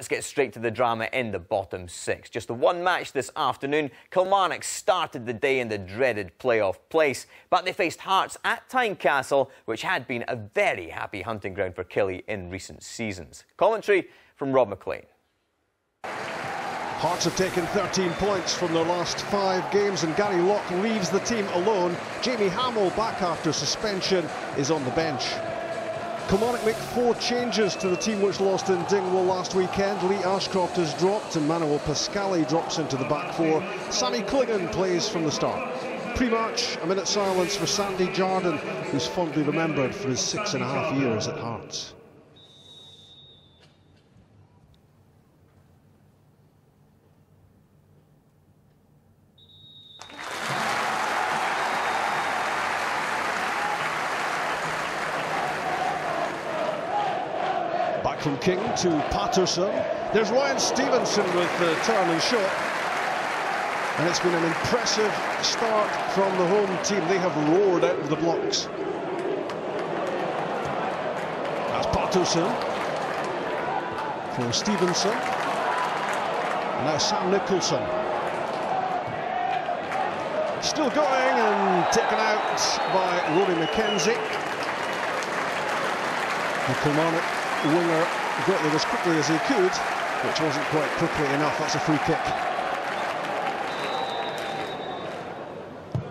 Let's get straight to the drama in the bottom six. Just the one match this afternoon. Kilmarnock started the day in the dreaded playoff place, but they faced Hearts at Tynecastle, which had been a very happy hunting ground for Killie in recent seasons. Commentary from Rob McLean. Hearts have taken 13 points from their last 5 games, and Gary Locke leaves the team alone. Jamie Hamill, back after suspension, is on the bench. Kilmarnock make 4 changes to the team which lost in Dingwall last weekend. Lee Ashcroft is dropped and Manuel Pascali drops into the back 4. Sammy Clingan plays from the start. Pre-match, a minute's silence for Sandy Jardine, who's fondly remembered for his 6.5 years at Hearts. From King to Patterson. There's Ryan Stevenson with the turn and shot. And it's been an impressive start from the home team. They have roared out of the blocks. That's Patterson. For Stevenson. And now Sam Nicholson. Still going and taken out by Rory McKenzie. The Kilmarnock winger got there as quickly as he could, which wasn't quite quickly enough. That's a free kick.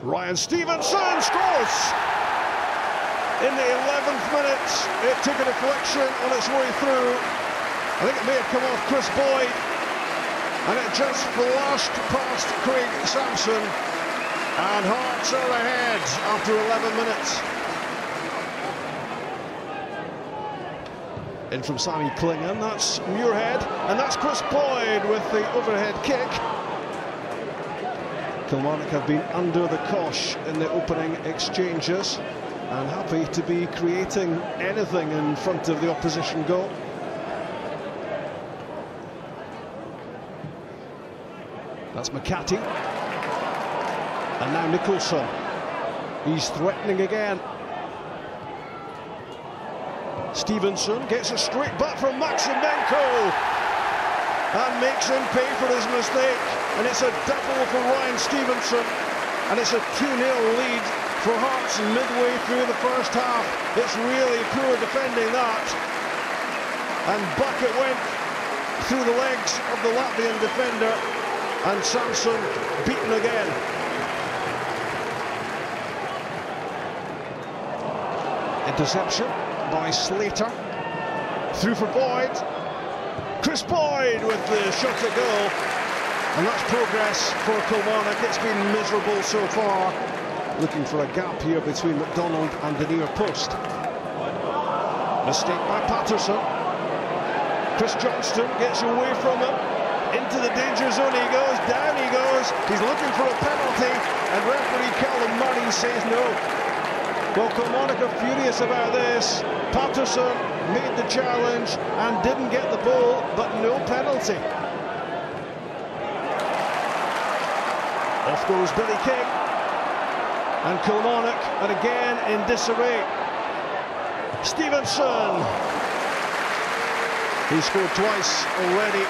Ryan Stevenson scores! In the 11th minute, it took a deflection on its way through. I think it may have come off Chris Boyd, and it just flashed past Craig Sampson, and Hearts are ahead after 11 minutes. In from Sammy Clingan, that's Muirhead, and that's Chris Boyd with the overhead kick. Kilmarnock have been under the cosh in the opening exchanges and happy to be creating anything in front of the opposition goal. That's McCarthy. And now Nicholson. He's threatening again. Stevenson gets a straight back from Maximenko and makes him pay for his mistake, and it's a double for Ryan Stevenson, and it's a 2-0 lead for Hearts midway through the first half. It's really poor defending that, and back it went through the legs of the Latvian defender, and Sampson beaten again. Interception by Slater. Through for Boyd. Chris Boyd with the shot at goal. And that's progress for Kilmarnock. It's been miserable so far. Looking for a gap here between McDonald and the near post. Mistake by Patterson. Chris Johnston gets away from him. Into the danger zone he goes. Down he goes. He's looking for a penalty. And referee Callum Murray says no. Well, Kilmarnock are furious about this. Patterson made the challenge and didn't get the ball, but no penalty. Off goes Billy King. And Kilmarnock are again in disarray. Stevenson. He scored twice already,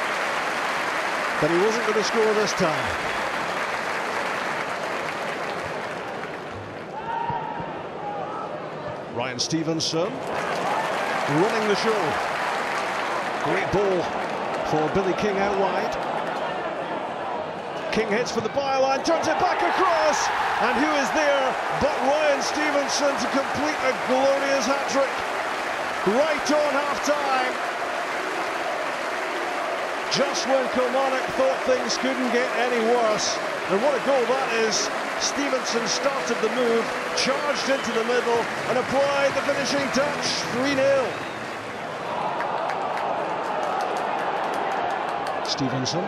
but he wasn't going to score this time. Ryan Stevenson running the show. Great ball for Billy King out wide. King hits for the byline, turns it back across, and who is there but Ryan Stevenson to complete a glorious hat-trick right on half-time. Just when Kilmarnock thought things couldn't get any worse, and what a goal that is. Stevenson started the move, charged into the middle, and applied the finishing touch. 3-0. Stevenson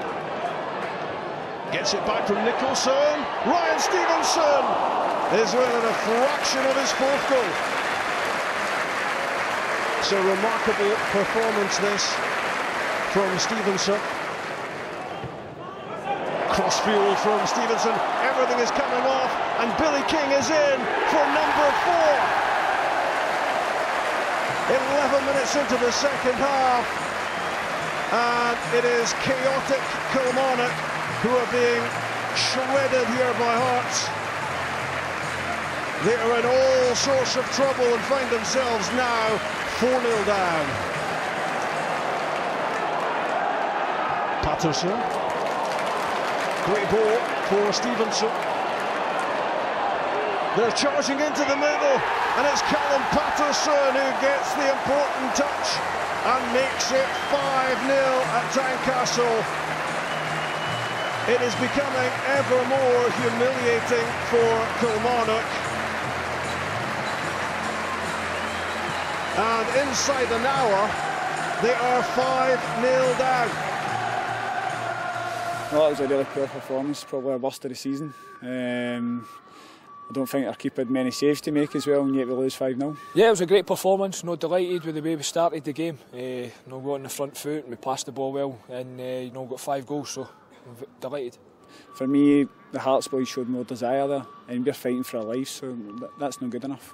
gets it back from Nicholson. Ryan Stevenson is within a fraction of his 4th goal. It's a remarkable performance, this, from Stevenson. Crossfield from Stevenson, everything is coming off, and Billy King is in for number 4. 11 minutes into the second half, And it is chaotic Kilmarnock who are being shredded here by Hearts. They are in all sorts of trouble and find themselves now 4-0 down. Patterson. Great ball for Stevenson. They're charging into the middle, and it's Callum Patterson who gets the important touch and makes it 5-0 at Tynecastle. It is becoming ever more humiliating for Kilmarnock. And inside an hour, they are 5-0 down. Well, that was a really poor performance, probably our worst of the season. I don't think our keeper had many saves to make as well, and yet we lose 5-0. Yeah, it was a great performance. No, delighted with the way we started the game. We got on the front foot, and we passed the ball well, and got 5 goals, so I'm delighted. For me, the Hearts boys showed more desire there, and we're fighting for our lives, so that's not good enough.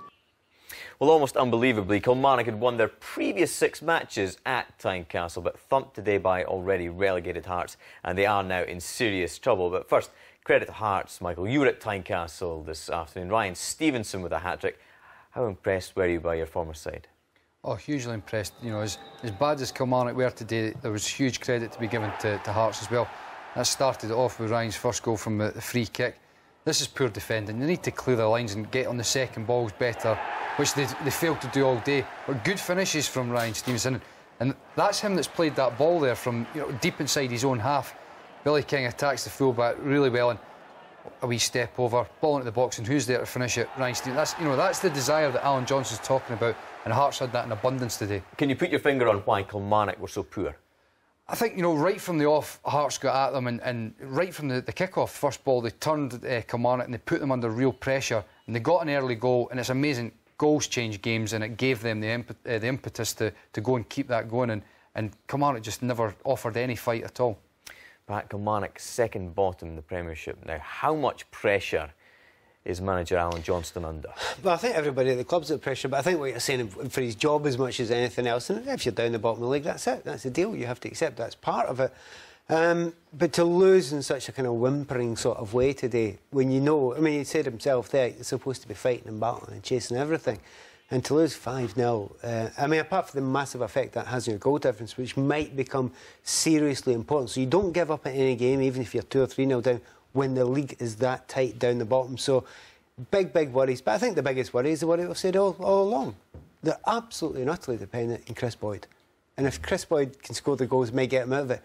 Well, almost unbelievably, Kilmarnock had won their previous 6 matches at Tynecastle, but thumped today by already relegated Hearts, and they are now in serious trouble. But first, credit to Hearts, Michael. You were at Tynecastle this afternoon. Ryan Stevenson with a hat-trick. How impressed were you by your former side? Oh, hugely impressed. You know, as bad as Kilmarnock were today, there was huge credit to be given to Hearts as well. That started off with Ryan's first goal from the free kick. This is poor defending. They need to clear the lines and get on the second balls better, which they failed to do all day. But good finishes from Ryan Stevenson, and that's him that's played that ball there from deep inside his own half. Billy King attacks the fullback really well, and a wee step over, ball into the box, and who's there to finish it? Ryan Stevenson. That's the desire that Alan Johnson's talking about, and Hearts had that in abundance today. Can you put your finger on why Kilmarnock were so poor? I think, right from the off, Hearts got at them, and right from the kick-off, first ball, they turned Kilmarnock and they put them under real pressure, and they got an early goal, and it's amazing. Goals change games, and it gave them the impetus to go and keep that going, and Kilmarnock just never offered any fight at all. Pat, Kilmarnock second bottom in the Premiership now. How much pressure is manager Alan Johnston under? Well, I think everybody at the club's under pressure, but I think what you're saying for his job as much as anything else, and if you're down the bottom of the league, that's it. That's the deal. You have to accept that's part of it. But to lose in such a kind of whimpering sort of way today, when you know, I mean, he said himself there, you're supposed to be fighting and battling and chasing everything. And to lose 5-0, I mean, apart from the massive effect that has on your goal difference, which might become seriously important. So you don't give up at any game, even if you're 2 or 3-0 down, when the league is that tight down the bottom. So big worries. But I think the biggest worry is the worry we've said all along. They're absolutely and utterly dependent on Chris Boyd. And if Chris Boyd can score the goals, may get him out of it.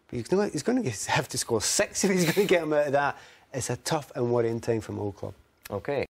But he's going to have to score 6 if he's going to get him out of that. It's a tough and worrying time for my old club. OK.